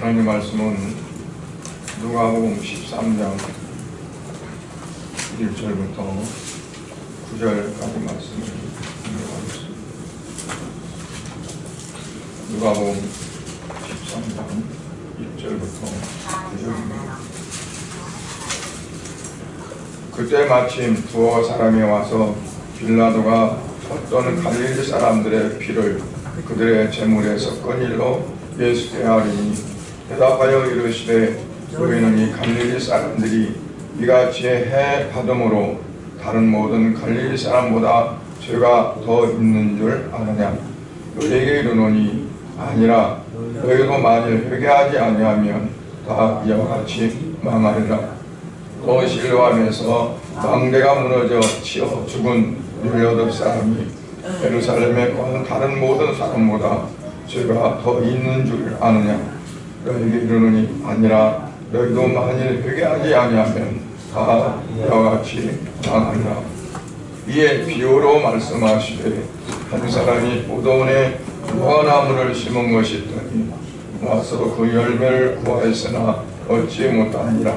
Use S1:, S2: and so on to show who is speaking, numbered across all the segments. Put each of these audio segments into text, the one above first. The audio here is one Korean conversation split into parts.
S1: 하나님 말씀은 누가복음 13장 1절부터 9절까지 말씀을 읽어보겠습니다. 누가복음 13장 1절부터 9절입니다. 그때 마침 두어 사람이 와서 빌라도가 어떤 갈릴리 사람들의 피를 그들의 제물에 섞은 일로 예수께 하리니 대답하여 이르시되 너희는 이 갈릴리 사람들이 이같이 해 받음으로 다른 모든 갈릴리 사람보다 죄가 더 있는 줄 아느냐? 너희에게 이르노니 아니라 너희도 만일 회개하지 아니하면 다 이와 같이 망하리라. 또 실로암에서 망대가 무너져 치어 죽은 18사람이 예루살렘에 건 다른 모든 사람보다 죄가 더 있는 줄 아느냐? 너희에게 이르노니 아니라 너희도 만일 회개하지 아니하면 다 이와 같이 망하리라. 이에 비유로 말씀하시되 한 사람이 포도원에 무화과나무를 심은 것이 있더니 와서 그 열매를 구하였으나 얻지 못하니라.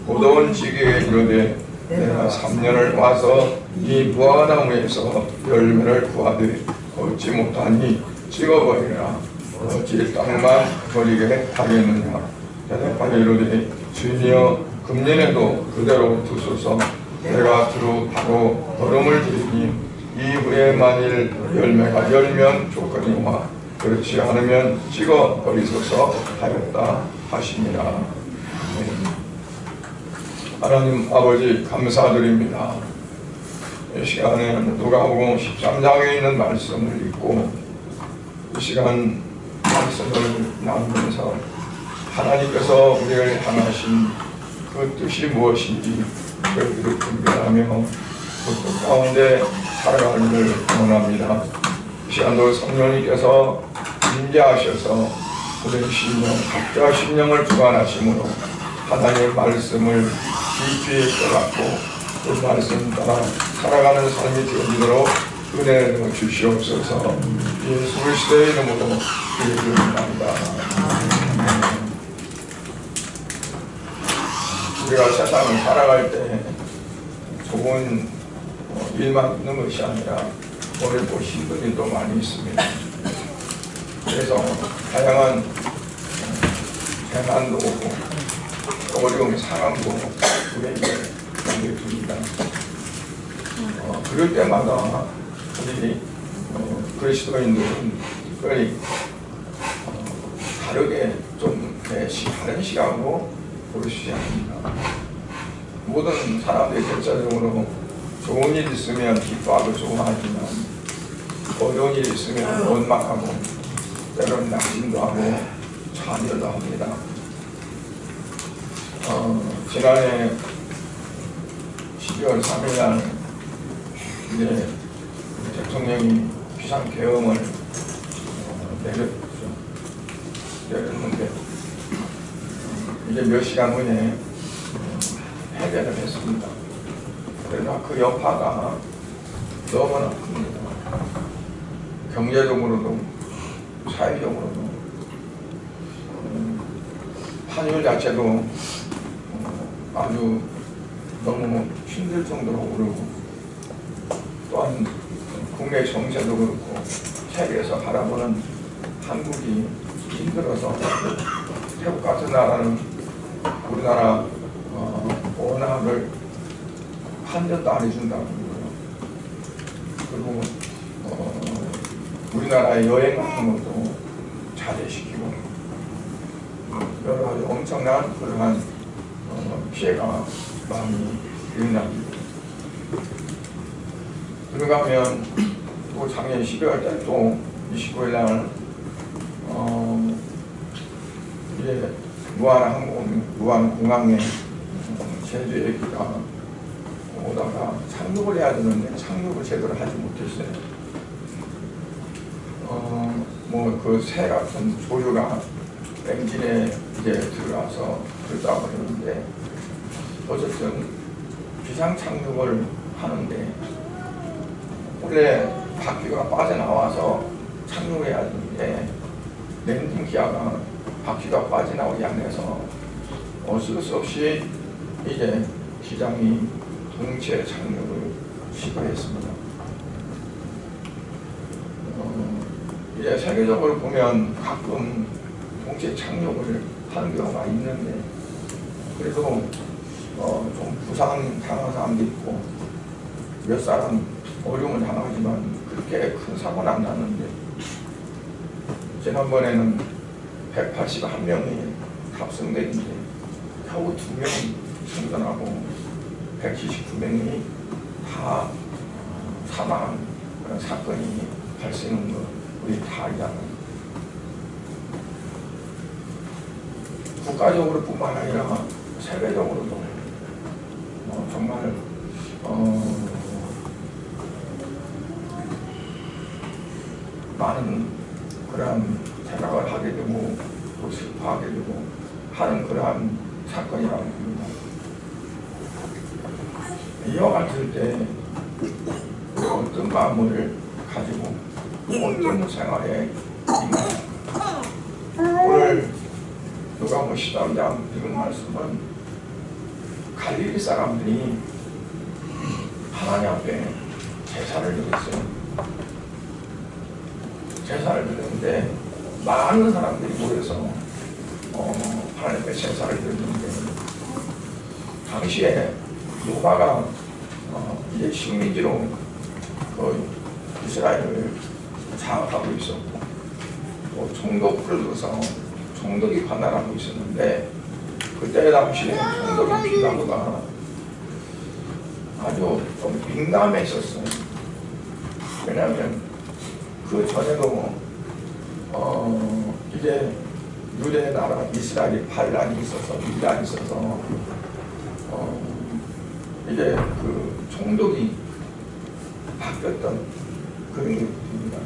S1: 포도원 지기에게 이르되 내가 3년을 와서 이 무화과나무에서 열매를 구하되 얻지 못하니 찍어버리라. 어찌 땅만 버리게 하겠느냐? 대답하여 이르되 주님이여 금년에도 그대로 두소서. 내가 두루 바로 걸음을 드리니 이후에 만일 열매가 열면 좋거니와 그렇지 않으면 찍어 버리소서 하였다 하시니라. 하나님 아버지 감사드립니다. 이 시간에 누가복음 13장에 있는 말씀을 읽고 이 시간 말씀을 나누면서 하나님께서 우리를 향하신 그 뜻이 무엇인지 저희들을 분별하며 그 뜻 가운데 살아가기를 원합니다. 이 시간도 성령님께서 임재하셔서 우리의 심령, 각자 심령을 주관하심으로 하나님의 말씀을 깊이 깨닫고 그 말씀 따라 살아가는 삶이 되어지도록 은혜를 주시옵소서. 예수 그리스도의 이름으로 기도드립니다. 우리가 세상을 살아갈 때 좋은 일만 있는 것이 아니라 어렵고 힘든 일도 많이 있습니다. 그래서 다양한 재난도 오고 어려운 상황도 우리에게 줍니다. 그럴 때마다 우리 그리스도인들은 특별히 다르게 좀 다른 시각으로 볼 수 있습니다. 모든 사람들이 결자적으로 좋은 일 있으면 기뻐하고 좋아하지만 어려운 일 있으면 원망하고 때로는 낙심도 하고 좌절도 합니다. 지난해 12월 3일날 이제 대통령이 비상계엄을 내렸는데 이제 몇 시간 후에 해제를 했습니다. 그러나 그 여파가 너무나 큽니다. 경제적으로도 사회적으로도 환율 자체도 아주 너무 힘들 정도로 오르고 또한 국내 정세도 그렇고 세계에서 바라보는 한국이 힘들어서 태국 같은 나라는 우리나라 원화를 한 년도 안 해준다는 거예요. 그리고 우리나라의 여행 같은 것도 자제시키고 여러 가지 엄청난 그러한 피해가 많이 일어납니다. 그러면 또 작년 12월 달 또 29일 날 이제 무안 공항에 제주 얘기가 오다가 착륙을 해야 되는데 착륙을 제대로 하지 못했어요. 뭐 그 새 같은 조류가 엔진에 이제 들어가서 그러다 그러는데 어쨌든 비상 착륙을 하는데 원래 바퀴가 빠져나와서 착륙해야 되는데 랜딩 기아가 바퀴가 빠져나오지 않아서 어쩔 수 없이 이제 기장이 동체 착륙을 시도했습니다. 이제 세계적으로 보면 가끔 동체 착륙을 하는 경우가 있는데 그래도 좀 부상 당한 사람도 있고 몇 사람 어려움을 당하지만 그렇게 큰 사고는 안 났는데 지난번에는 181명이 탑승됐는데 겨우 2명이 생존하고 179명이 다 사망한 그런 사건이 발생한 거 우리 다 알잖아요. 국가적으로 뿐만 아니라 세계적으로도 정말 많은 그러한 생각을 하게 되고 또 슬퍼하게 되고 하는 그러한 사건이라고 합니다. 이와 같을 때 어떤 마음을 가지고 어떤 생활에 임하냐. 오늘 누가복음 13장 읽은 말씀은 갈릴리 사람들이 하나님 앞에 제사를 드렸어요. 제사를 드렸는데 많은 사람들이 모여서 하나님 앞에 제사를 드렸는데 당시에 로마가 이제 식민지로 이스라엘을 장악하고 있었고 또 총독부를 둬서 총독이 관할하고 있었는데 그때 당시에 총독의 피가루가 아주 좀 민감했었어요. 왜냐하면 그 전에도 이제 유대 나라 이스라엘이 반란이 있어서 밀란이 있어서 이제 그 총독이 바뀌었던 그런 게 있습니다.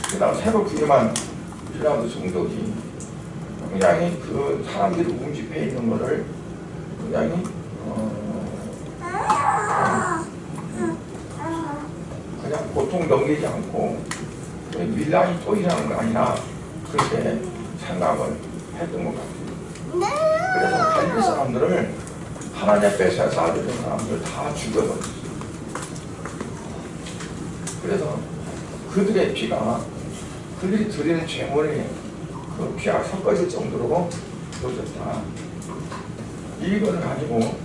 S1: 그 다음 새로 부임한 빌라도 총독이 굉장히 그 사람들이 웅집해 있는 것을 굉장히 그냥 보통 넘기지 않고 밀란이 또 일하는 거 아니나 그렇게 생각을 했던 것 같아요. 그래서 갈릴리 사람들을 하나님 앞에 쌓아주는 사람들 다 죽여버렸어요. 그래서 그들의 피가 그들이 드리는 제물에 그 피가 섞어질 정도로 놓쳤다. 이거를 가지고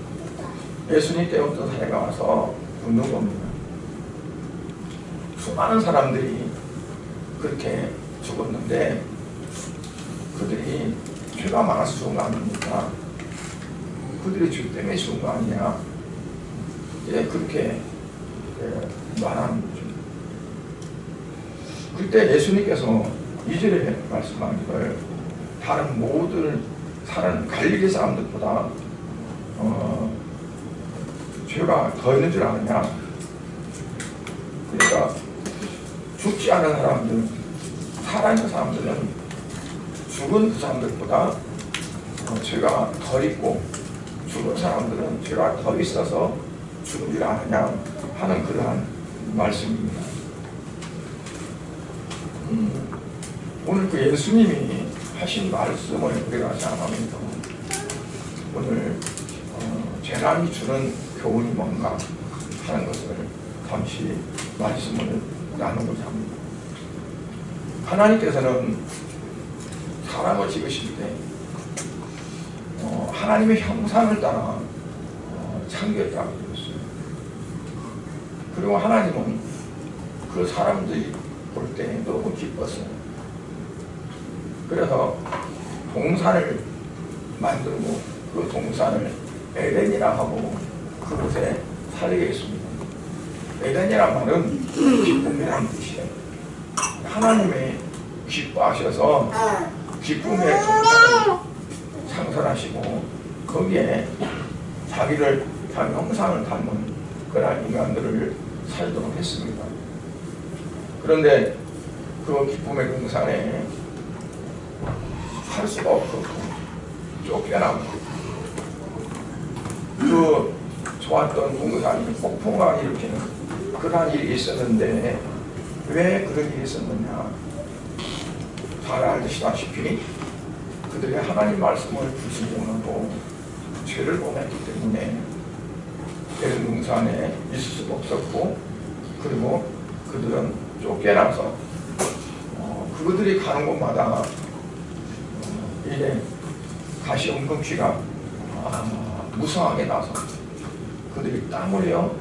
S1: 예수님 때 어떤 사례가 와서 묻는 겁니다. 수많은 사람들이 그렇게 죽었는데 그들이 죄가 많아서 죽은 거 아닙니까? 그들이 죄 때문에 죽은 거 아니냐? 이제 그렇게 말하는 거죠. 그때 예수님께서 2절에 말씀하기를 다른 모든 사는 갈릴리 사람들보다 죄가 더 있는 줄 아느냐? 그러니까 죽지 않은 사람들, 살아있는 사람들은 죽은 그 사람들보다 죄가 덜 있고 죽은 사람들은 죄가 더 있어서 죽은 줄 아느냐 하는 그러한 말씀입니다. 오늘 그 예수님이 하신 말씀을 우리가 생각하면서 오늘 재난이 주는 교훈이 뭔가 하는 것을 잠시 말씀을 나누고자 합니다. 하나님께서는 사람을 지으실 때 하나님의 형상을 따라 창조했다고 그랬어요. 그리고 하나님은 그 사람들이 볼 때 너무 기뻤어요. 그래서 동산을 만들고 그 동산을 에덴이라 하고 그곳에 살게 했습니다. 에덴이란 말은 기쁨이라는 뜻이에요. 하나님의 기뻐하셔서 기쁨의 동산을 창설하시고 거기에 자기를 자기 형상을 닮은 그런 인간들을 살도록 했습니다. 그런데 그 기쁨의 동산에 살 수가 없고 쫓겨나고 그 좋았던 동산이 폭풍을 일으키는 그러한 일이 있었는데 왜 그런 일이 있었느냐? 잘 알시다시피 그들이 하나님 말씀을 불순종하고 죄를 범했기 때문에 에덴 동산에 있을 수가 없었고, 그리고 그들은 쫓겨나서 그들이 가는 곳마다 이제 가시임금씨가 무성하게 나서 그들이 땀 흘려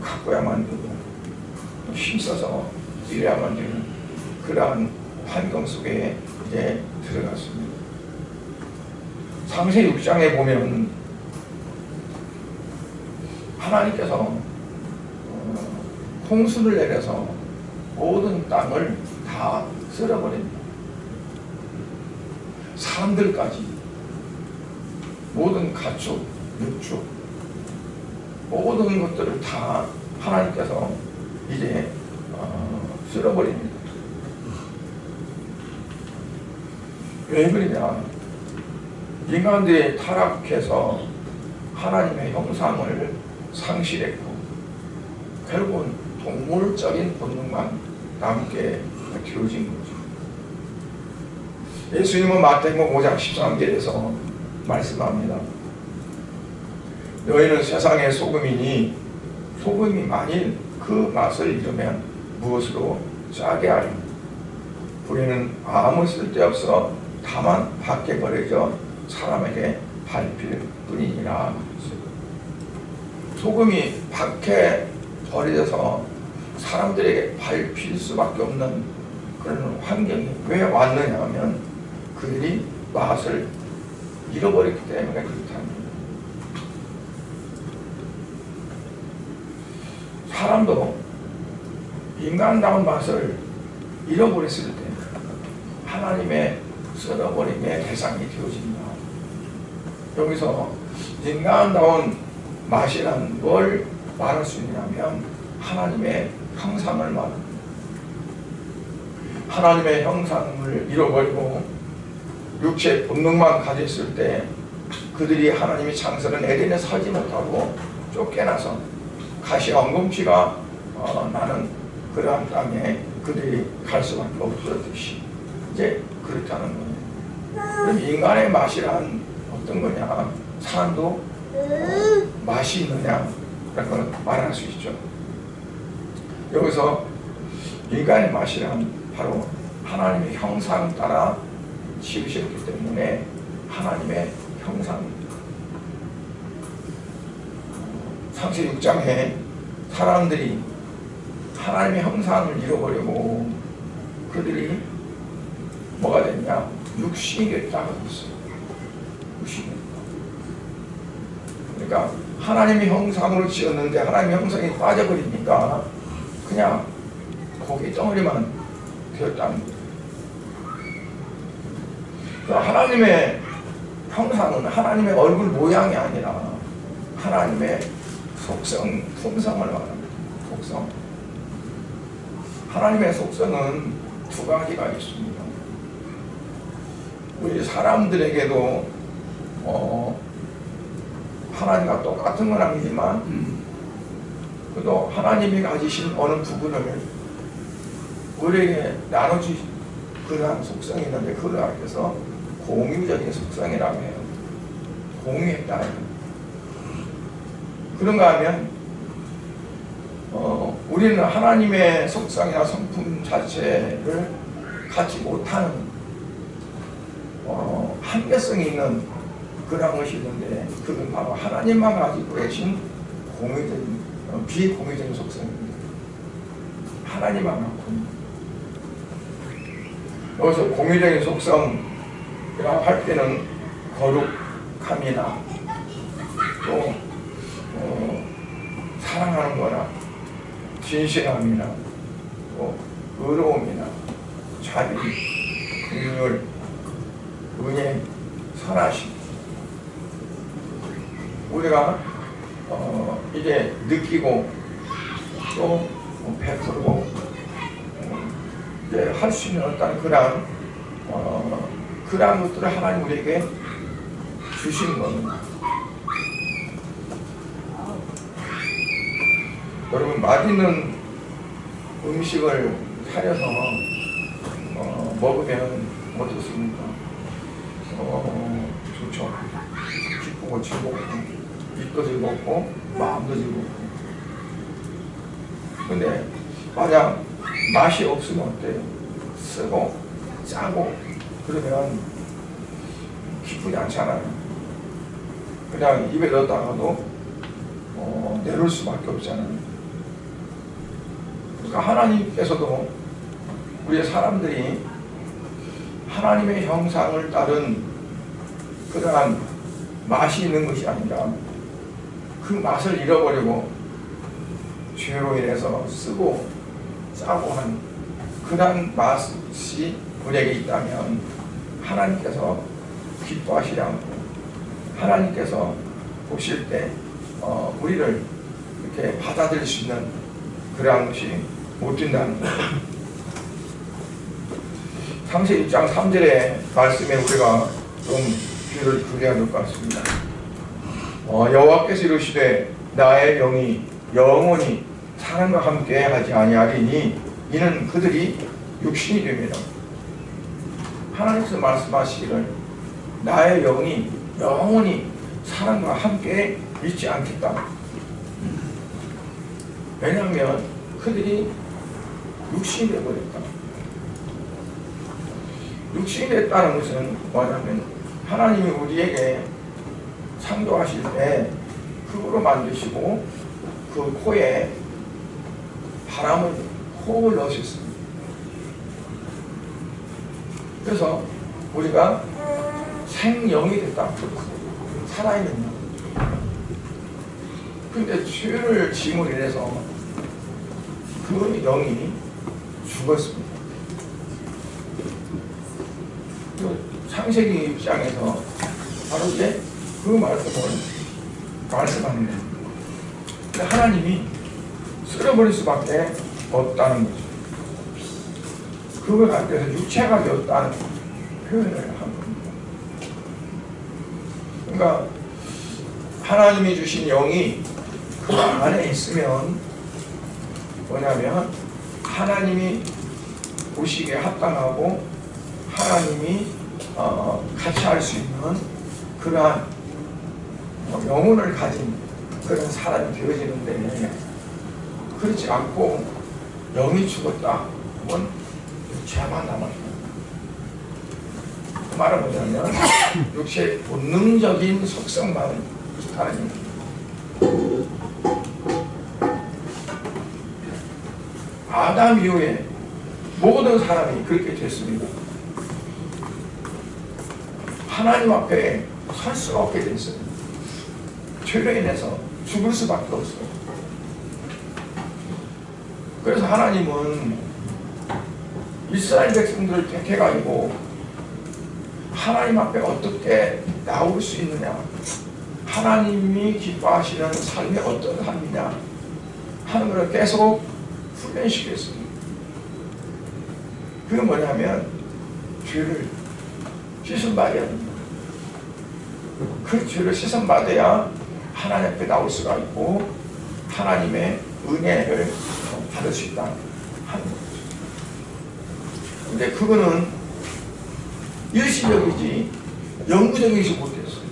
S1: 가꿔야만 되고 힘써서 일해야만 되는 그러한 환경 속에 이제 들어갔습니다. 창세기 6장에 보면 하나님께서 홍수를 내려서 모든 땅을 다 쓸어버립니다. 사람들까지, 모든 가축, 육축, 모든 것들을 다 하나님께서 이제 쓸어버립니다. 왜 그러냐? 인간들이 타락해서 하나님의 형상을 상실했고 결국은 동물적인 본능만 남게 되어진 거죠. 예수님은 마태복음 5장 13절에서 말씀합니다. 너희는 세상의 소금이니 소금이 만일 그 맛을 잃으면 무엇으로 짜게 하리요? 불에는 아무 쓸데없어 다만 밖에 버려져 사람에게 밟힐 뿐이니라. 소금이 밖에 버려져서 사람들에게 밟힐 수밖에 없는 그런 환경이 왜 왔느냐 하면 그들이 맛을 잃어버렸기 때문에 그렇답니다. 사람도 인간다운 맛을 잃어버렸을 때 하나님의 쓸어버림의 대상이 되어집니다. 여기서 인간다운 맛이란 뭘 말할 수 있냐면 하나님의 형상을 말합니다. 하나님의 형상을 잃어버리고 육체의 본능만 가졌을 때 그들이 하나님이 창설한 에덴에 서지 못하고 쫓겨나서 가시와 엉금씨가 나는 그러한 땅에 그들이 갈 수밖에 없었듯이 이제 그렇다는 거예요. 그럼 인간의 맛이란 어떤 거냐? 사람도 맛이 있느냐? 라고 말할 수 있죠. 여기서 인간의 맛이란 바로 하나님의 형상 따라 지으셨기 때문에 하나님의 형상입니다. 창세기 6장에 사람들이 하나님의 형상을 잃어버리고 그들이 뭐가 됐냐? 육신이 됐다고 했어요. 육신이 됐다. 그러니까 하나님의 형상으로 지었는데 하나님의 형상이 빠져버리니까 그냥 고기 덩어리만 되었다는 거예요. 그러니까 하나님의 형상은 하나님의 얼굴 모양이 아니라 하나님의 속성, 품성을 말합니다. 속성. 하나님의 속성은 두 가지가 있습니다. 우리 사람들에게도 하나님과 똑같은 건 아니지만 그래도 하나님이 가지신 어느 부분을 우리에게 나눠주신 그러한 속성이 있는데 그걸 앞에서 공유적인 속성이라고 해요. 공유했다. 그런가 하면 우리는 하나님의 속성이나 성품 자체를 갖지 못하는 한계성이 있는 그런 것이 있는데 그건 바로 하나님만 가지고 계신 공유적인 비공유적인 속성입니다. 하나님만 갖고 여기서 공유적인 속성이라고 할 때는 거룩함이나 또 사랑하는 거나 진실함이나 또 의로움이나 자비, 긍휼, 은혜, 선하심 우리가 이제 느끼고 또 베풀고 이제 할 수 있는 어떤 그러한 것들을 하나님 우리에게 주신 겁니다. 여러분 맛있는 음식을 차려서 먹으면 어떻습니까? 좋죠. 기쁘고 즐겁고 입도 즐겁고 마음도 즐겁고. 근데 만약 맛이 없으면 어때요? 쓰고 짜고 그러면 기쁘지 않잖아요. 그냥 입에 넣었다가도 내놓을 수밖에 없잖아요. 그러니까 하나님께서도 우리 사람들이 하나님의 형상을 따른 그러한 맛이 있는 것이 아니라 그 맛을 잃어버리고 죄로 인해서 쓰고 짜고 한 그러한 맛이 우리에게 있다면 하나님께서 기뻐하시지 않고 하나님께서 보실 때 우리를 이렇게 받아들일 수 있는 그러한 것이 못 된다는 거예요. 창세기 1장 3절의 말씀에 우리가 좀 귀를 크게 해야 될 것 같습니다. 여호와께서 이르시되 나의 영이 영원히 사람과 함께 하지 아니하리니 이는 그들이 육신이 됩니다. 하나님께서 말씀하시기를 나의 영이 영원히 사람과 함께 있지 않겠다. 왜냐하면 그들이 육신이 되어버렸다. 육신이 됐다는 것은 뭐냐면 하나님이 우리에게 창조하실 때 흙으로 만드시고 그 코에 바람을 호흡을 넣으셨습니다. 그래서 우리가 생영이 됐다. 살아있는 영. 그런데 죄를 지음으로 인해서 그 영이 죽었습니다. 창세기 입장에서 바로 이제 그 말씀을 말씀하는 거예요. 근데 하나님이 쓸어버릴 수밖에 없다는 거죠. 그걸 가지고 육체가 되었다는 표현을 한 겁니다. 그러니까 하나님이 주신 영이 그 안에 있으면 뭐냐면 하나님이 보시기에 합당하고 하나님이 같이 할 수 있는 그러한 영혼을 가진 그런 사람이 되어지는데 그렇지 않고 영이 죽었다 그건 육체만 남았다. 그 말은 뭐냐면 육체의 본능적인 속성만 있다는 얘기입니다. 아담 이후에 모든 사람이 그렇게 됐습니다. 하나님 앞에 설 수가 없게 됐어요. 죄로 인해서 죽을 수밖에 없어요. 그래서 하나님은 이스라엘 백성들을 택해가지고 하나님 앞에 어떻게 나올 수 있느냐, 하나님이 기뻐하시는 삶이 어떤 삶이냐 하는 것을 계속 훈련시켰습니다. 그게 뭐냐면 죄를 씻음받아야 됩니다. 그 죄를 씻음받아야 하나님 앞에 나올 수가 있고 하나님의 은혜를 받을 수 있다 하는 거죠. 근데 그거는 일시적이지 영구적이지 못했어요.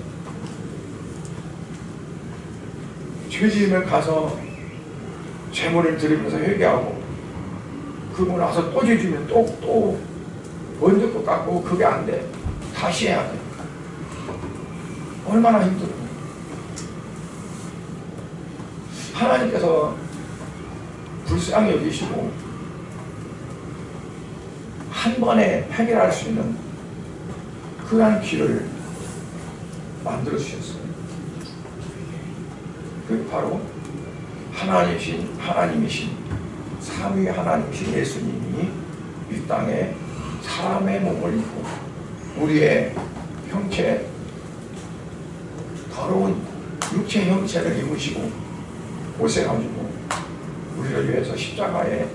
S1: 죄 지으면 가서 죄물을 드리면서 회개하고 그러고 나서 또 죄 지으면 또 먼저 것 같고 그게 안 돼. 다시 해야 돼. 얼마나 힘들어요. 하나님께서 불쌍히 여기시고 한 번에 해결할 수 있는 그러한 길을 만들어 주셨어요. 그게 바로 하나님이신 삼위 하나님이신 예수님이 이 땅에 사람의 몸을 입고 우리의 형체, 더러운 육체 형체를 입으시고 고생하시고 우리를 위해서 십자가에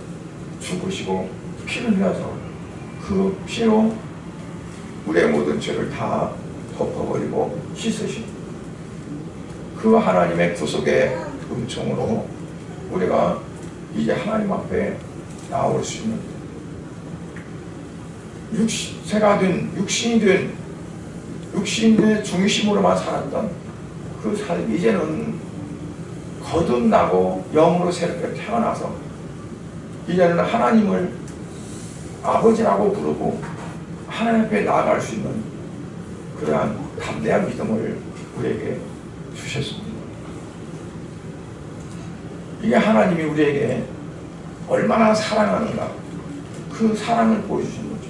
S1: 죽으시고 피를 흘려서 그 피로 우리의 모든 죄를 다 덮어버리고 씻으신 그 하나님의 구속의 은총으로 우리가 이제 하나님 앞에 나올 수 있는 육세가 된 육신이 된 육신의 중심으로만 살았던 그 삶이 이제는 거듭나고 영으로 새롭게 태어나서 이제는 하나님을 아버지라고 부르고 하나님 앞에 나아갈 수 있는 그러한 담대한 믿음을 우리에게 주셨습니다. 이게 하나님이 우리에게 얼마나 사랑하는가 그 사랑을 보여주신 거죠.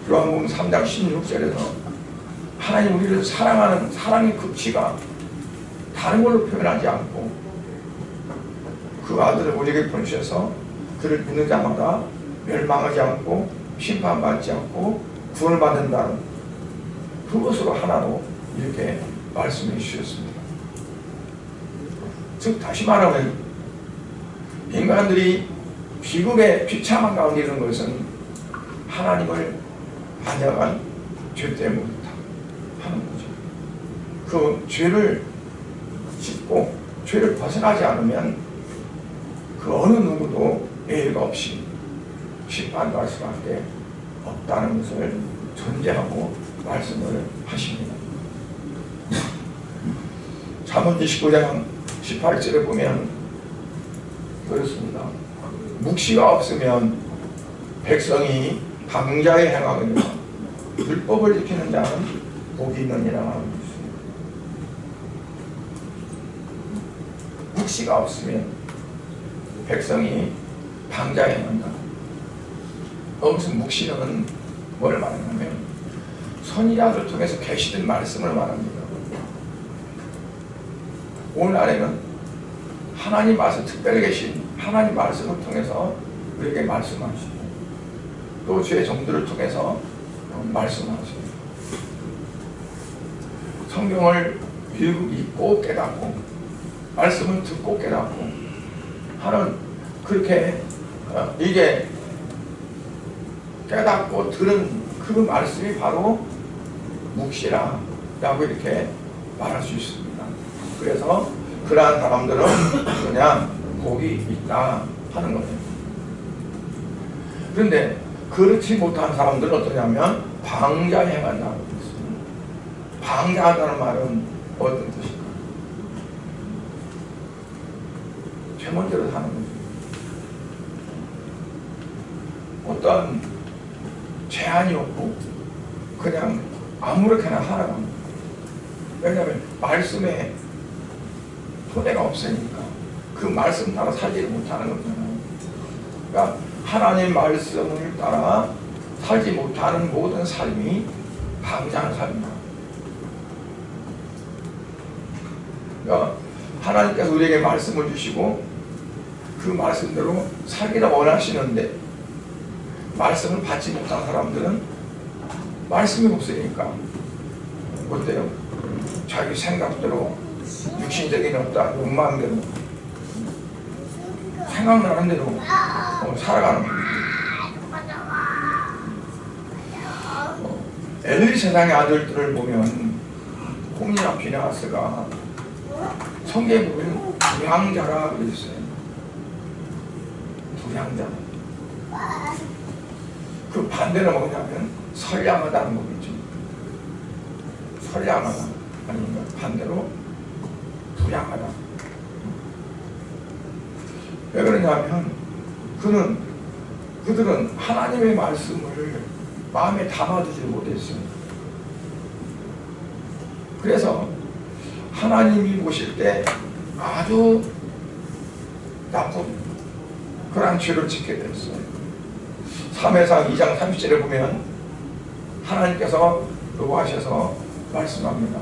S1: 요한복음 3장 16절에서 하나님 우리를 사랑하는 사랑의 극치가 다른 걸로 표현하지 않고 그 아들을 우리에게 보내셔서 그를 믿는 자마다 멸망하지 않고 심판받지 않고 구원을 받는다는 그것으로 하나로 이렇게 말씀해 주셨습니다. 즉 다시 말하면 인간들이 비극의 비참한 가운데 있는 것은 하나님을 반역한 죄 때문이다 하는 거죠. 그 죄를 짓고 죄를 벗어나지 않으면 그 어느 누구도 예외가 없이 심판받을 수밖에 없다는 것을 전제하고 말씀을 하십니다. 잠언 29장 18절에 보면 그렇습니다. 묵시가 없으면 백성이 방자에 행하거니와 율법을 지키는 자는 복이 있느니라 하고 있습니다. 묵시가 없으면 백성이 방자에 행한다. 여기서 묵시는 뭘 말하냐면 선지자를 통해서 계시된 말씀을 말합니다. 오늘날에는 하나님 말씀, 특별히 계신 하나님 말씀을 통해서 우리에게 말씀하시고 또 주의 종들을 통해서 말씀하시고 성경을 읽고 깨닫고 말씀을 듣고 깨닫고 하는 그렇게 이게 깨닫고 들은 그 말씀이 바로 묵시라라고 이렇게 말할 수 있습니다. 그래서 그러한 사람들은 그냥 복이 있다 하는 거예요. 그런데 그렇지 못한 사람들은 어떠냐면 방자에 행한다고 했습니다. 방자하다는 말은 어떤 뜻일까? 제멋대로 사는 거죠. 어떤 제한이 없고 그냥 아무렇게나 살아갑니다. 왜냐하면 말씀에 토대가 없으니까 그 말씀 따라 살지를 못하는 거잖아요. 그러니까 하나님 말씀을 따라 살지 못하는 모든 삶이 방자한 삶이다. 그러니까 하나님께서 우리에게 말씀을 주시고 그 말씀대로 살기를 원하시는데 말씀을 받지 못한 사람들은 말씀이 없으니까 어때요? 자기 생각대로 육신적인 어떤 욕망대로 생각나는 대로 살아가는 거예요. 엘리 세상의 아들들을 보면 홈리와 비나하스가 성경에 보면 부양자라 그랬어요. 부양자. 그 반대는 뭐냐면 선량하다는 거겠죠. 선량하다. 아니면 반대로 부양하다. 왜 그러냐면 그들은 하나님의 말씀을 마음에 담아두지 못했어요. 그래서 하나님이 보실 때 아주 나쁜 그런 죄를 짓게 됐어요. 사무엘상 2장 30절에 보면 하나님께서 노하셔서 말씀합니다.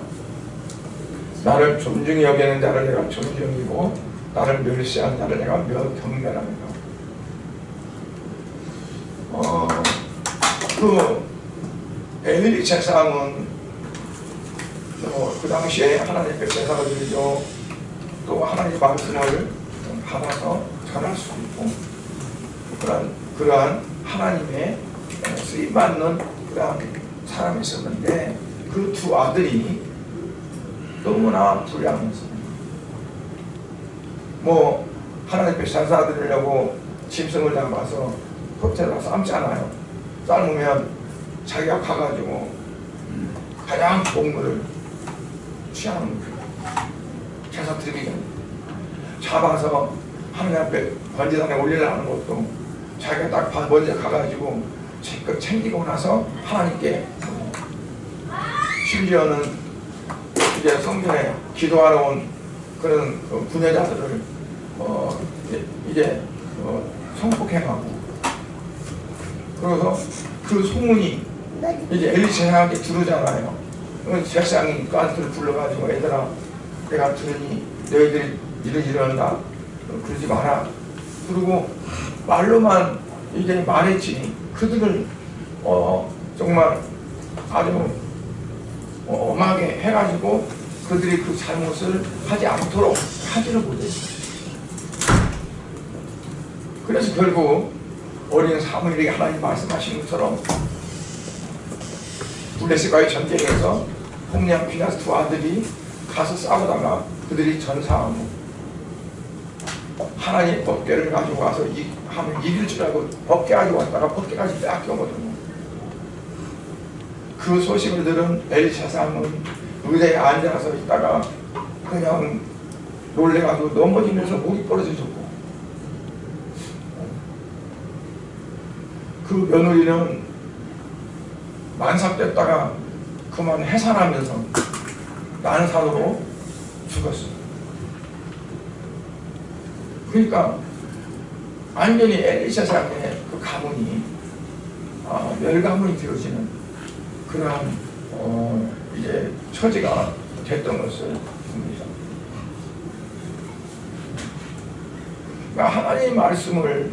S1: 나를 존중히 여기는 자를 내가 존중이고 나를 멸시하는 자를 내가 경멸합니다. 그 엘리 제사장은 그 당시에 하나님께 제사를 드리죠. 또 하나님의 말씀을 받아서 전할 수 있고 그러한 하나님의 쓰임받는 그러한 사람이 있었는데 그 두 아들이 너무나 불량했습니다. 하나님께 제사 드리려고 짐승을 잡아서 껍질을 삶잖아요. 삶으면 자기가 가가지고 가장 좋은 거를 취하는 거예요. 제사 드리기 잡아서 하나님 앞에 번제단에 올리려는 것도 자기가 딱 먼저 가가지고 챙기고 나서 하나님께, 심지어는 이제 성전에 기도하러 온 그런 부녀자들을 이제 성폭행하고, 그래서 그 소문이 이제 엘리사에게 들으잖아요. 제사장이 깐트를 불러가지고, 얘들아, 내가 들으니 너희들이 이러이러한다, 그러지 마라. 그리고 말로만 이제 말했지, 그들을 정말 아주 엄하게 해가지고 그들이 그 잘못을 하지 않도록 하지를 못했어요. 그래서 결국 어린 사무엘에게 하나님 말씀하신 것처럼 블레셋과의 전쟁에서 홈리랑 피나스 두 아들이 가서 싸우다가 그들이 전사하고 하나님 법궤를 가지고 와서 하면 이길 줄 알고 법궤 가지고 왔다가 법궤까지 뺏겨거든요. 그 소식을 들은 엘리사상은 의자에 앉아서 있다가 그냥 놀래가지고 넘어지면서 목이 부러져졌고, 그 며느리는 만삭됐다가 그만 해산하면서 난산으로 죽었어요. 그러니까 완전히 엘리사상의 그 가문이 멸가문이 되어지는 그러한 이제 처지가 됐던 것을 봅니다. 그러니까 하나님의 말씀을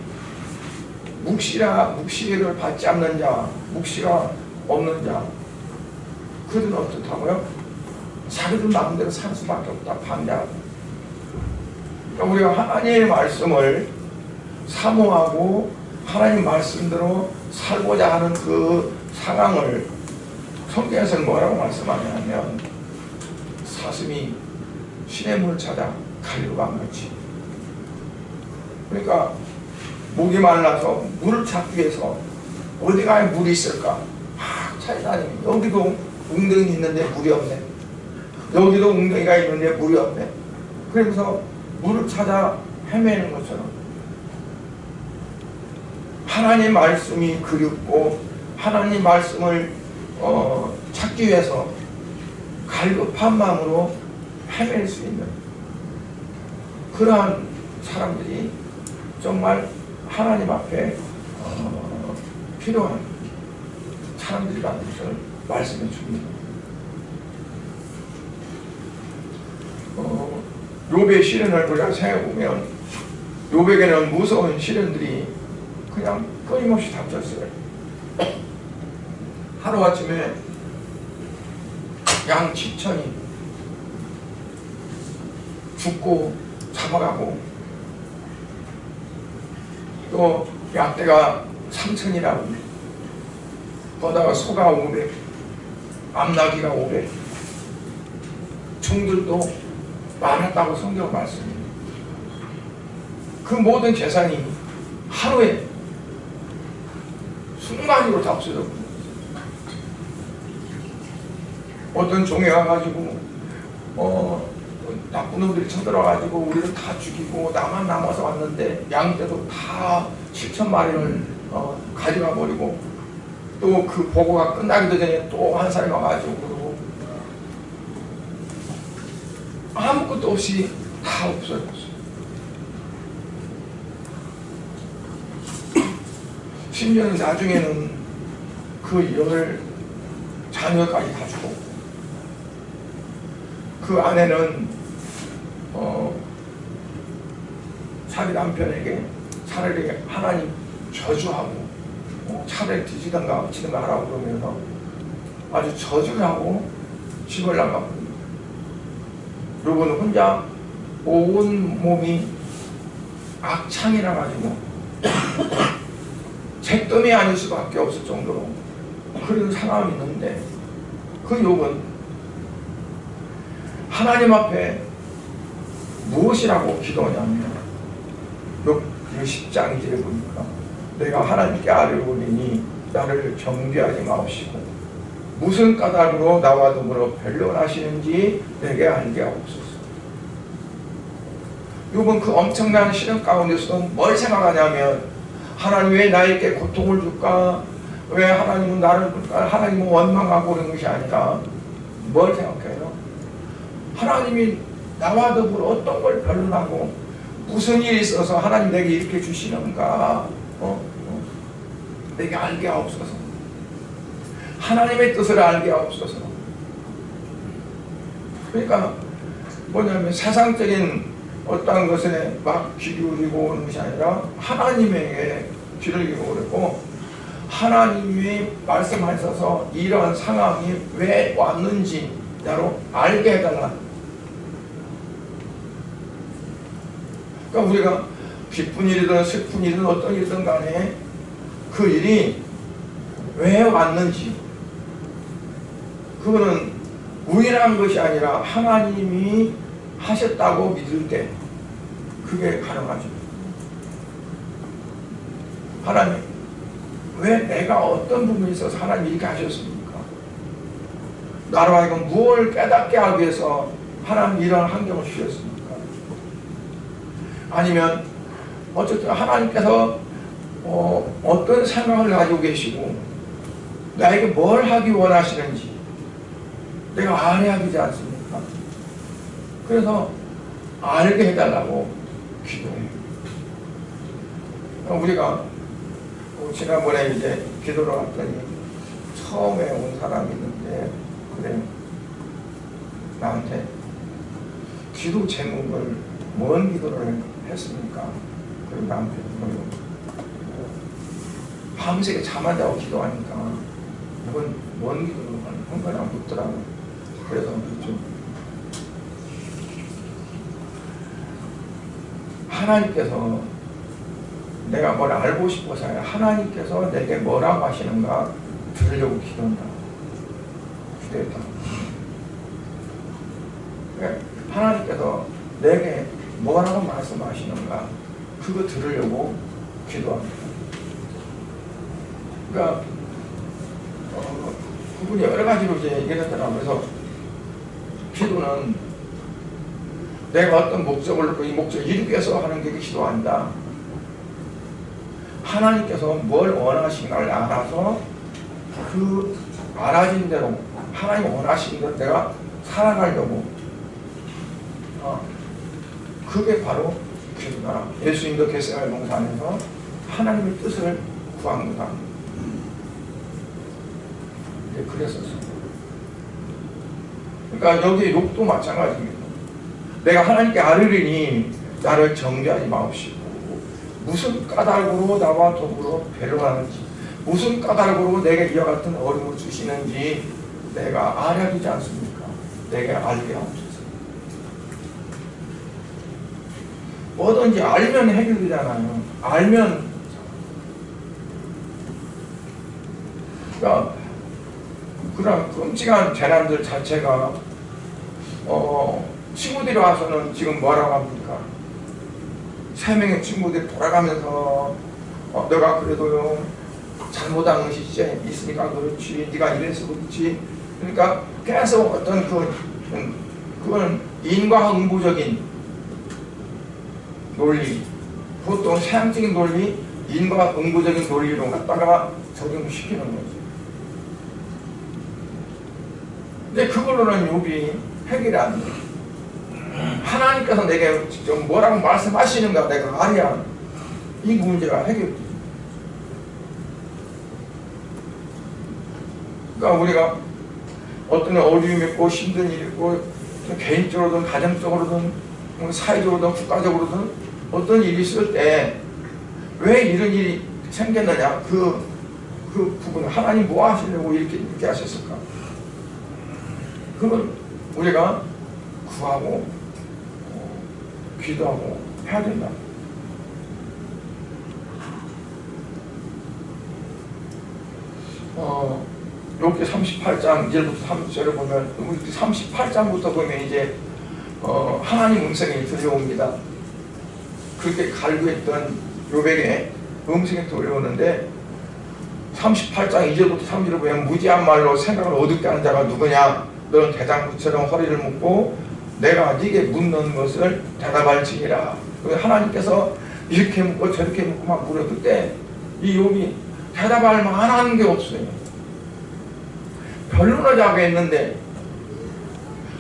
S1: 묵시를 받지 않는 자, 묵시가 없는 자, 그들은 어떻다고요? 자기들 마음대로 살 수밖에 없다, 반대하고. 그러니까 우리가 하나님의 말씀을 사모하고 하나님 말씀대로 살고자 하는 그 상황을 성경에서는 뭐라고 말씀하냐면, 사슴이 신의 문을 찾아 갈루간 같이. 그러니까 목이 말라서 물을 찾기 위해서 어디가 물이 있을까 찾아다니면, 여기도 웅덩이 있는데 물이 없네, 여기도 웅덩이가 있는데 물이 없네. 그래서 물을 찾아 헤매는 것처럼 하나님 말씀이 그립고 하나님 말씀을 찾기 위해서 갈급한 마음으로 헤맬 수 있는 그러한 사람들이 정말 하나님 앞에 필요한 사람들이라는 것을 말씀해 줍니다. 욥의 시련을 우리가 생각해보면 욥에게는 무서운 시련들이 그냥 끊임없이 닥쳤어요. 하루아침에 양 7천이 죽고 잡아가고, 또 약대가 3천이라고, 거다가 소가 500, 암나귀가 500, 종들도 많았다고 성경 말씀입니다. 그 모든 재산이 하루에 순간으로 다 없어졌고, 어떤 종에 와가지고 나쁜 놈들이 쳐들어가지고 우리를 다 죽이고 나만 남아서 왔는데 양떼도 다 7천 마리를 가져가 버리고, 또 그 보고가 끝나기도 전에 또 한 사람이 와가지고 그러고 아무것도 없이 다 없어졌어요. 심지어는 나중에는 그 10자녀까지 다 죽었고, 그 아내는 자기 남편에게 차라리 하나님 저주하고 차라리 뒤지던가 엎치던가 하라고 그러면서 아주 저주를 하고 집을 나갔거든요. 요거는 혼자 온 몸이 악창이라 가지고 잿더미 아닐 수밖에 없을 정도로 그런 상황이 있는데, 그 욥은 하나님 앞에 무엇이라고 기도하냐면, 욥 10장 2절에 보니까 내가 하나님께 아뢰오리니 나를 정죄하지 마옵시고 무슨 까닭으로 나와 더불어 변론하시는지 내게 알게 하옵소서. 욥은 그 엄청난 시련 가운데서 뭘 생각하냐면 하나님 왜 나에게 고통을 줄까? 왜 하나님은 하나님은 원망하고 그런 것이 아니라 뭘 생각해요? 하나님이 나와 더불어 어떤 걸 변론하고 무슨 일이 있어서 하나님 내게 이렇게 주시는가? 내게 알게 하옵소서. 하나님의 뜻을 알게 하옵소서. 그러니까 뭐냐면 세상적인 어떠한 것에 막 귀 기울이고 오는 것이 아니라 하나님에게 귀를 기울이고 하나님이 말씀하셔서 이러한 상황이 왜 왔는지 나로 알게 해달라. 그러니까 우리가 기쁜 일이든 슬픈 일이든 어떤 일이든 간에 그 일이 왜 왔는지 그거는 우연한 것이 아니라 하나님이 하셨다고 믿을 때 그게 가능하죠. 하나님 왜 내가 어떤 부분에 있어서 하나님이 이렇게 하셨습니까? 나로 하여금 무엇을 깨닫게 하기 위해서 하나님이 이런 환경을 주셨습니까? 아니면 어쨌든 하나님께서 어떤 생각을 가지고 계시고 나에게 뭘 하기 원하시는지 내가 알아야 되지 않습니까? 그래서 알게 해달라고 기도해요. 우리가 지난번에 이제 기도를 했더니 처음에 온 사람이 있는데 그래 나한테 기도 제목을 뭔 기도를 했습니까? 그리고 나한테 밤새 잠 안 자고 기도하니까 이건 뭔 기도를 한 거냐 묻더라고. 그래서 좀 하나님께서 내가 뭘 알고 싶어서 아니라 하나님께서 내게 뭐라고 하시는가 들으려고 기도했다. 하나님께서 내게 뭐라고 말씀하시는가 그거 들으려고 기도합니다. 그러니까 그분이 여러 가지로 이제 얘기했더라고요. 그래서 기도는 내가 어떤 목적을 놓고 이 목적을 이루기 위해서 하는 게 기도 아니다. 하나님께서 뭘 원하시는가를 알아서 그 알아진 대로 하나님 원하시는 대로 내가 살아가려고 그게 바로 기도다. 예수님도 겟세마네 동산에서 하나님의 뜻을 구한 거다. 그랬었어요. 그러니까 여기 욥도 마찬가지입니다. 내가 하나님께 아뢰리니 나를 정죄하지 마옵시고 무슨 까닭으로 나와 더불어 배려하는지 무슨 까닭으로 내게 이와 같은 어려움을 주시는지 내가 알아야 되지 않습니까? 내게 알게 하옵소서. 뭐든지 알면 해결되잖아요. 알면 그러니까 그런 끔찍한 재난들 자체가 친구들이 와서는 지금 뭐라고 합니까? 3명의 친구들이 돌아가면서 너가 그래도 잘못한 것이 있으니까 그렇지 네가 이래서 그렇지 그러니까 계속 어떤 그건 인과응보적인 논리 보통 서양적인 논리 인과응보적인 논리로 갖다가 적용시키는 거죠. 근데 그걸로는 욥이 해결이 안 돼. 하나님께서 내게 직접 뭐라고 말씀하시는가 내가 알아야 이 문제가 해결돼. 그러니까 우리가 어떤 어려움이 있고 힘든 일이 있고 개인적으로든 가정적으로든 사회적으로든 국가적으로든 어떤 일이 있을 때 왜 이런 일이 생겼느냐 그 부분 하나님 뭐 하시려고 이렇게 하셨을까? 그걸 우리가 구하고 기도하고 해야 된다. 여기 38장 1절부터 3절을 보면 38장부터 보면 이제 하나님 음성이 들려옵니다. 그렇게 갈구했던 욥에게 음성이 들려오는데 38장 2절부터 3절을 보면 무지한 말로 생각을 어둡게 하는 자가 누구냐? 너는 대장부처럼 허리를 묶고 내가 네게 묻는 것을 대답할지니라. 하나님께서 이렇게 묻고 저렇게 묻고 막 물어. 그때 이 욥이 대답할 만한 게 없어요. 변론하자고 했는데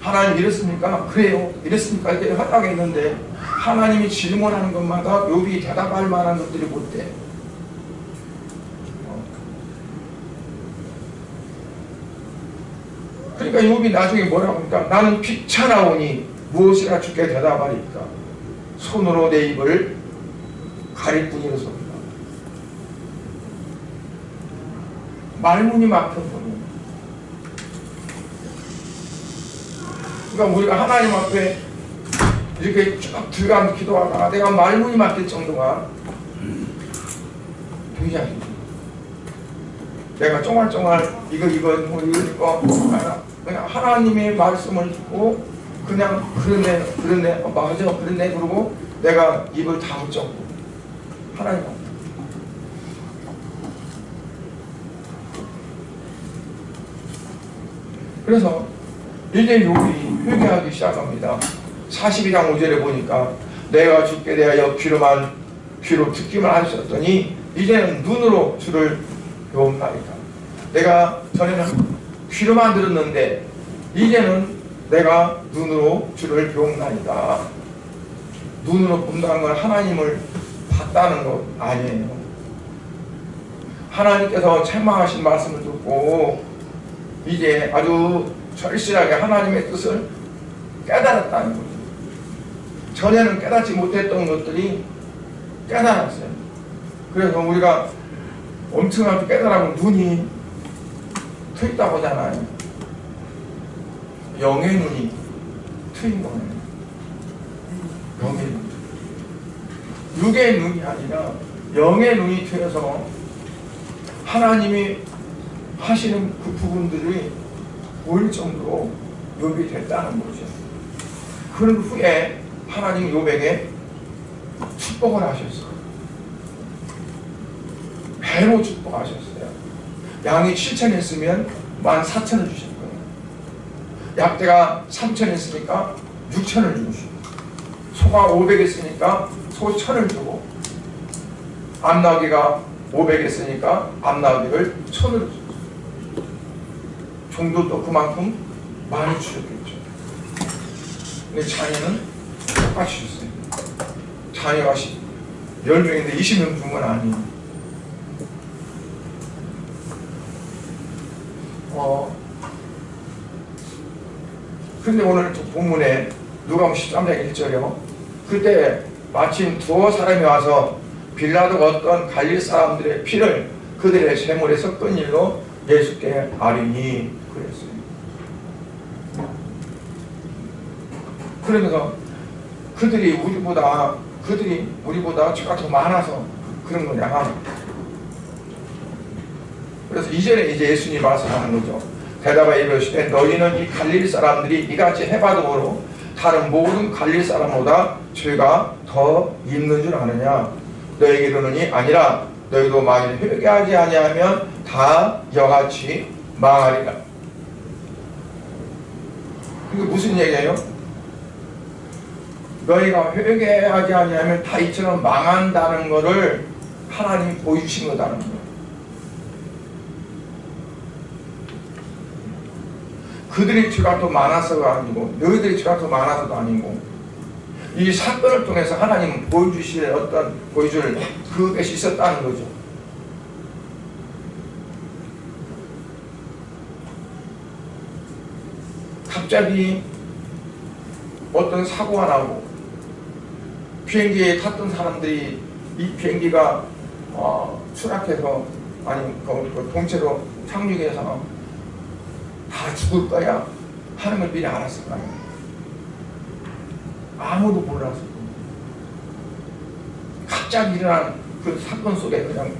S1: 하나님 이랬습니까? 그래요. 이랬습니까? 이렇게 하자고 했는데 하나님이 질문하는 것마다 욥이 대답할 만한 것들이 못 돼. 그러니까 욥이 나중에 뭐라고 합니까? 나는 귀찮아오니 무엇이라 주께 대답하리까? 손으로 내 입을 가릴 뿐이로소이다. 말문이 막힌 분이에요. 그러니까 우리가 하나님 앞에 이렇게 쭉 들어가면서 기도하다가 내가 말문이 막힐 정도가 되지 않습니다. 내가 쫑알쫑알 이거 그냥 하나님의 말씀을 듣고 그냥 그러네 맞아 그러네 그러고 내가 입을 다물 정도 하나님 앞에. 그래서 이제 욥이 회개하기 시작합니다. 42장 5절에 보니까 내가 주께 대하여 귀로 듣기만 하셨더니 이제는 눈으로 주를 배움나이다. 내가 전에는 귀로만 들었는데 이제는 내가 눈으로 주를 배움나이다. 눈으로 본다는 건 하나님을 봤다는 것 아니에요. 하나님께서 책망하신 말씀을 듣고 이제 아주 절실하게 하나님의 뜻을 깨달았다는 거죠. 전에는 깨닫지 못했던 것들이 깨달았어요. 그래서 우리가 엄청나게 깨달으면 눈이 트였다고 하잖아요. 영의 눈이 트인 거예요. 영의 눈. 육의 눈이 아니라 영의 눈이 트여서 하나님이 하시는 그 부분들이 보일 정도로 욥이 됐다는 거죠. 그런 후에 하나님이 욥에게 축복을 하셨어요. 배로 축복하셨어요. 양이 7천 있으면 14,000을 주실 거예요. 약대가 3천 있으니까 6천을 주시고, 소가 500 있으니까 소 1,000을 주고, 암나귀가 500 있으니까 암나귀를 1,000을 주고, 종도도 그만큼 많이 주셨겠죠. 근데 자녀는 똑같이 주셨어요. 자녀가 10명인데 20명 준 건 아니에요. 근데 오늘 본문에 누가복음 13장 1절이요. 그때 마침 두어 사람이 와서 빌라도가 어떤 갈릴 사람들의 피를 그들의 제물에 섞은 일로 예수께 아뢰니 그랬어요. 그러면서 그들이 우리보다 죄가 더 많아서 그런 거냐. 그래서 이전에 이제 예수님이 말씀하는 거죠. 대답하여 이르시되 너희는 이 갈릴 사람들이 이같이 해바둑으로 다른 모든 갈릴 사람보다 죄가 더 있는 줄 아느냐. 너희에게 이르노니 아니라 너희도 만일 회개하지 아니하면 다 이같이 망하리라. 이게 무슨 얘기예요? 너희가 회개하지 아니하면 다 이처럼 망한다는 것을 하나님이 보여주신 거다는 거예요. 그들의 죄가 더 많아서가 아니고 너희들의 죄가 더 많아서도 아니고 이 사건을 통해서 하나님은 보여주실 보여줄 그것이 있었다는 거죠. 갑자기 어떤 사고가 나고 비행기에 탔던 사람들이 이 비행기가 추락해서 아니 그 동체로 착륙해서 다 죽을 거야 하는 걸 미리 알았을 거예요. 아무도 몰랐을 거예요. 갑자기 일어난 그 사건 속에 그냥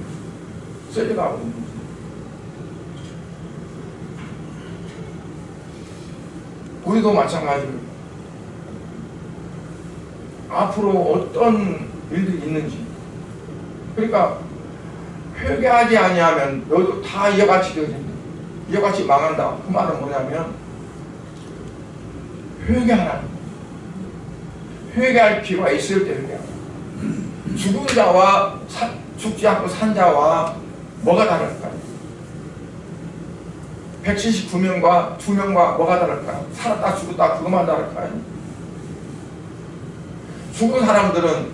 S1: 썰려가고 있는 거예요. 우리도 마찬가지로 앞으로 어떤 일들이 있는지, 그러니까 회개하지 아니하면 너도 다 이와같이 되어진다. 이와같이 망한다. 그 말은 뭐냐면 회개하라는 거예요. 회개할 기회가 있을 때 회개하라. 죽은 자와 죽지 않고 산 자와 뭐가 다를까요? 179명과 2명과 뭐가 다를까요? 살았다 죽었다 그것만 다를까요? 죽은 사람들은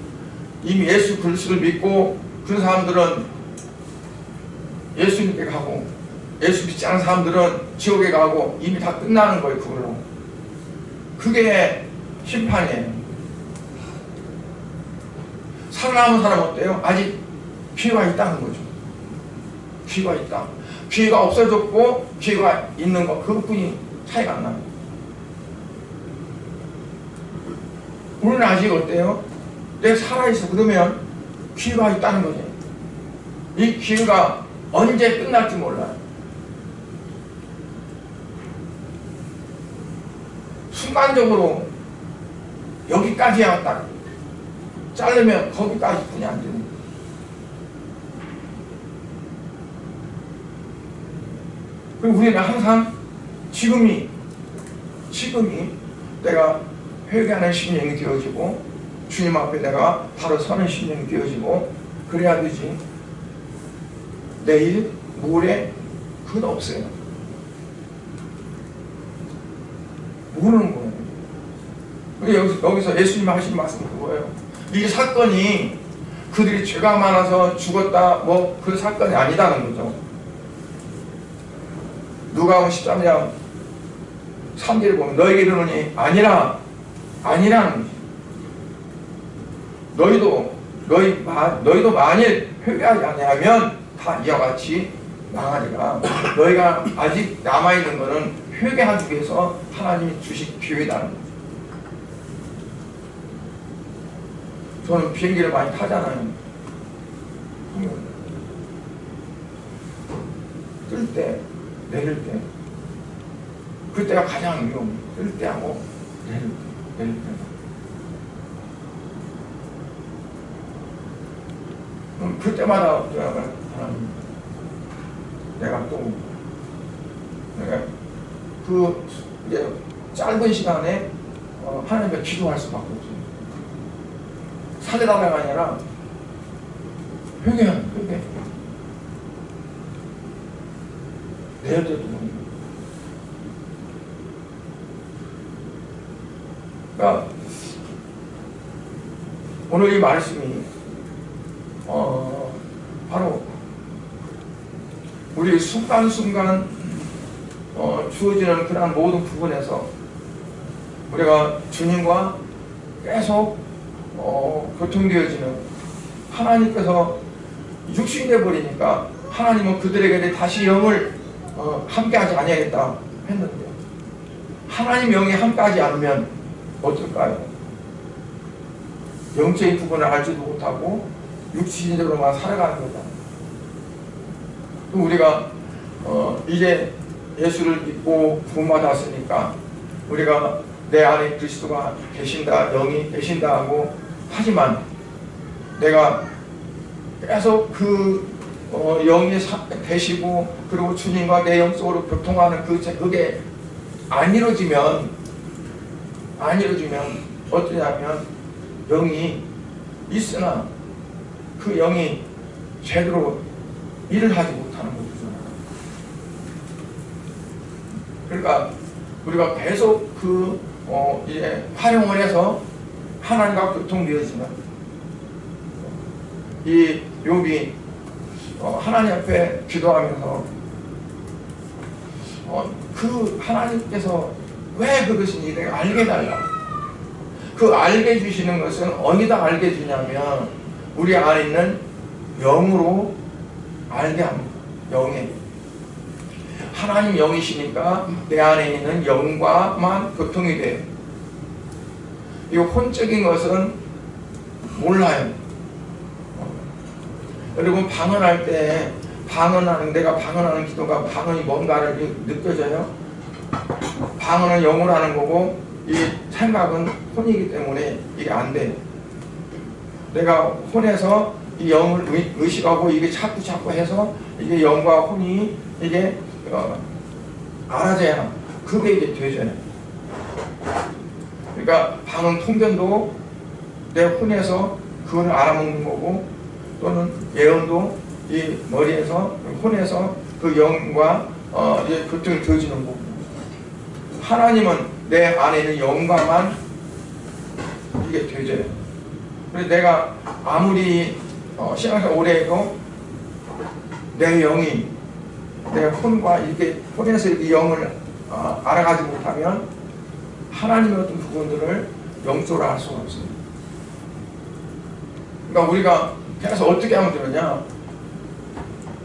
S1: 이미 예수 그리스도를 믿고 그런 사람들은 예수님께 가고 예수 믿지 않은 사람들은 지옥에 가고 이미 다 끝나는 거예요. 그걸로. 그게 심판이에요. 살아남은 사람은 어때요? 아직 기회가 있다는 거죠. 기회가 있다. 기회가 없어졌고 기회가 있는 것 그것뿐이 차이가 안 나요. 우리는 아직 어때요? 내가 살아있어. 그러면 기회가 있다는 거지. 이 기회가 언제 끝날지 몰라요. 순간적으로 여기까지 왔다. 자르면 거기까지 뿐이 안 됩니다. 그리고 우리는 항상 지금이 내가 회개하는 심령이 되어지고 주님 앞에 내가 바로 서는 심령이 되어지고 그래야 되지. 내일, 모레 그건 없어요. 모르는 거예요. 여기서 예수님 하신 말씀은 그거예요. 이 사건이 그들이 죄가 많아서 죽었다 뭐 그 사건이 아니다는 거죠. 누가복음 13장 3절에 보면 너에게 이르노니 아니라는 거죠. 너희도 만일 회개하지 아니하면 다 이와 같이 망하리라. 너희가 아직 남아있는 것은 회개하기 위해서 하나님이 주신 기회다는 거죠. 저는 비행기를 많이 타잖아요. 뜰 때, 내릴 때. 그때가 가장 위험해요. 뜰 때하고 내릴 때. 그럼 그때마다 하나님, 내가 그 이제 짧은 시간에 하나님께 기도할 수밖에 없어요. 살려달라가 아니라 회개. 내일 때도 모르겠어요. 그러니까 오늘 이 말씀이 바로 우리 순간순간 주어지는 그런 모든 부분에서 우리가 주님과 계속 교통되어지는 하나님께서 육신이 되어버리니까 하나님은 그들에게 다시 영을 함께하지 아니하겠다 했는데 하나님 영이 함께하지 않으면 어떨까요? 영적인 부분을 알지도 못하고 육신적으로만 살아가는 거다. 또 우리가 이제 예수를 믿고 구원받았으니까 우리가 내 안에 그리스도가 계신다, 영이 계신다 하고 하지만 내가 계속 그 영이 되시고 그리고 주님과 내 영속으로 교통하는 그게 안 이루어지면 어떠냐면 영이 있으나 그 영이 제대로 일을 하지 못하는 거죠. 그러니까 우리가 계속 이제 활용을 해서 하나님과 교통되어지면 이 욥이 하나님 앞에 기도하면서 그 하나님께서 왜 그러신지 내가 알게 달라. 그 알게 주시는 것은 어디다 알게 주냐면 우리 안에 있는 영으로 알게 합니다. 영에 하나님 영이시니까 내 안에 있는 영과만 교통이 돼요. 이 혼적인 것은 몰라요. 여러분 방언할 때 내가 방언하는 기도가 방언이 뭔가를 느껴져요? 방언은 영으로 하는 거고 이 생각은 혼이기 때문에 이게 안 돼요. 내가 혼에서 이 영을 의식하고 이게 자꾸 해서 이게 영과 혼이 이게 알아져야 그게 이제 되잖아요. 그러니까 방언 통변도 내 혼에서 그걸 알아먹는 거고, 또는 예언도 이 머리에서 혼에서 그 영과 이제 교통이 되어지는 거고, 하나님은 내 안에 있는 영과만 이게 되져요. 그래서 내가 아무리 신앙생활 오래 해도 내 영이 내 혼과 이렇게 혼에서 이 영을 알아가지 못하면 하나님의 어떤 부분들을 영적으로 알 수가 없어요. 그러니까 우리가 그래서 어떻게 하면 되느냐,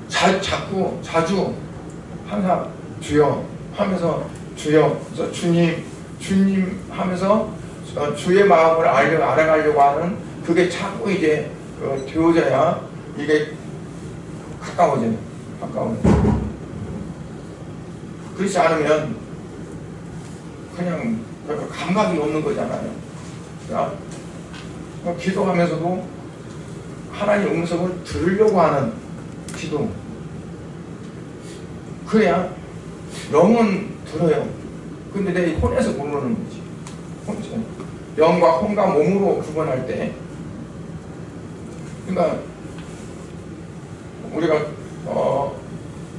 S1: 자주 항상 주여 하면서 주여, 그래서 주님 하면서 주의 마음을 알아가려고 하는 그게 자꾸 이제 되어져야 이게 가까워져요. 그렇지 않으면 그냥 감각이 없는 거잖아요. 그러니까 기도하면서도 하나님의 음성을 들으려고 하는 기도, 그래야 영은 들어요. 근데 내 혼에서 모르는 거지. 영과 혼과 몸으로 구분할 때, 그러니까 우리가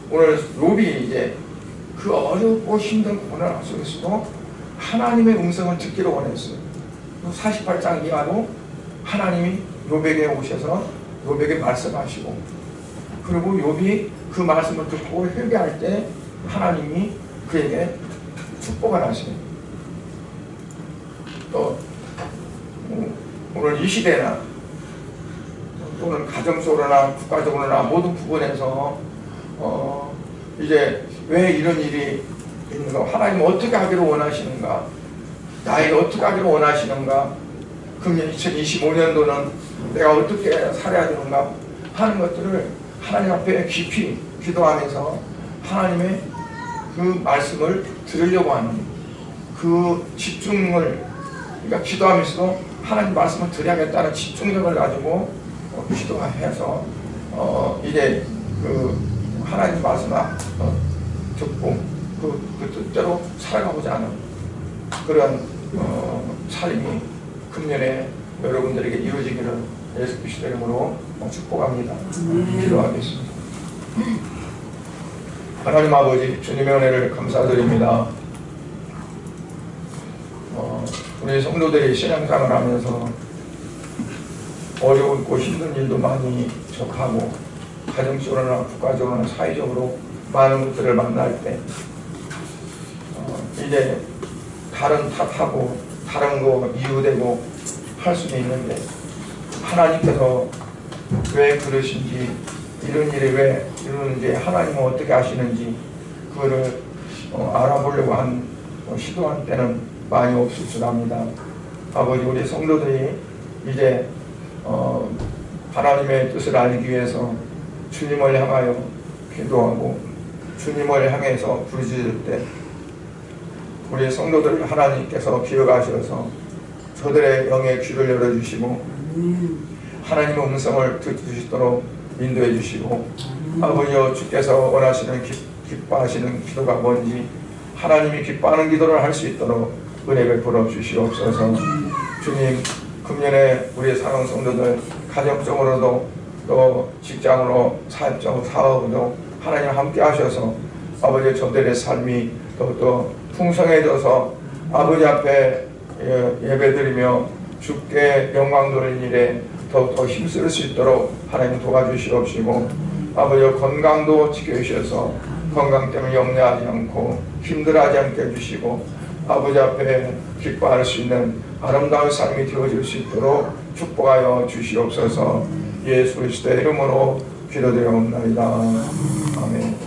S1: 오늘 욥이 이제 그 어렵고 힘든 고난 속에서도 하나님의 음성을 듣기를 원했어요. 48장 이하로 하나님이 욥에게 오셔서 욥에게 말씀하시고, 그리고 욥이 그 말씀을 듣고 회개할 때 하나님이 그에게 축복을 하시는, 또 오늘 이 시대나 또는 가정적으로나 국가적으로나 모든 부분에서 이제 왜 이런 일이 있는가, 하나님은 어떻게 하기를 원하시는가, 나에게 어떻게 하기를 원하시는가, 금년 2025년도는 내가 어떻게 살아야 되는가 하는 것들을 하나님 앞에 깊이 기도하면서 하나님의 그 말씀을 들으려고 하는 그 집중을, 그러니까 기도하면서도 하나님 말씀을 드려야겠다는 집중력을 가지고 기도해서 이제 그 하나님 말씀을 듣고 그 뜻대로 살아가고자 하는 그런 삶이 금년에 여러분들에게 이루어지기를 예수 그리스도 이름으로 축복합니다. 기도하겠습니다. 하나님 아버지, 주님의 은혜를 감사드립니다. 우리 성도들이 신앙생활을 하면서 어려운 힘든 일도 많이 접하고, 가정적으로나 국가적으로나 사회적으로 많은 것들을 만날 때 이제 다른 탓하고 다른 거 이유되고 할 수는 있는데, 하나님께서 왜 그러신지, 이런 일이 왜 이러는지, 하나님은 어떻게 하시는지 그거를 알아보려고 시도한 때는 많이 없을 줄 압니다. 아버지, 우리 성도들이 이제 하나님의 뜻을 알기 위해서 주님을 향하여 기도하고 주님을 향해서 부르짖을 때 우리 성도들을 하나님께서 기억하셔서 저들의 영의 귀를 열어주시고 하나님의 음성을 듣으시도록 인도해 주시고, 아버지여, 주께서 원하시는 기뻐하시는 기도가 뭔지 하나님이 기뻐하는 기도를 할 수 있도록 은혜 베풀어 주시옵소서. 주님, 금년에 우리 사랑 성도들 가정적으로도 또 직장으로 사업적으로 사업으로 하나님 함께 하셔서 아버지 저들의 삶이 또 풍성해져서 아버지 앞에 예배드리며 주께 영광 돌리는 일에 더욱더 힘쓸 수 있도록 하나님 도와주시옵시고, 아버지 건강도 지켜주셔서 건강 때문에 염려하지 않고 힘들어하지 않게 해주시고, 아버지 앞에 기뻐할 수 있는 아름다운 삶이 되어질 수 있도록 축복하여 주시옵소서. 예수 그리스도의 이름으로 기도드려옵나이다. 아멘.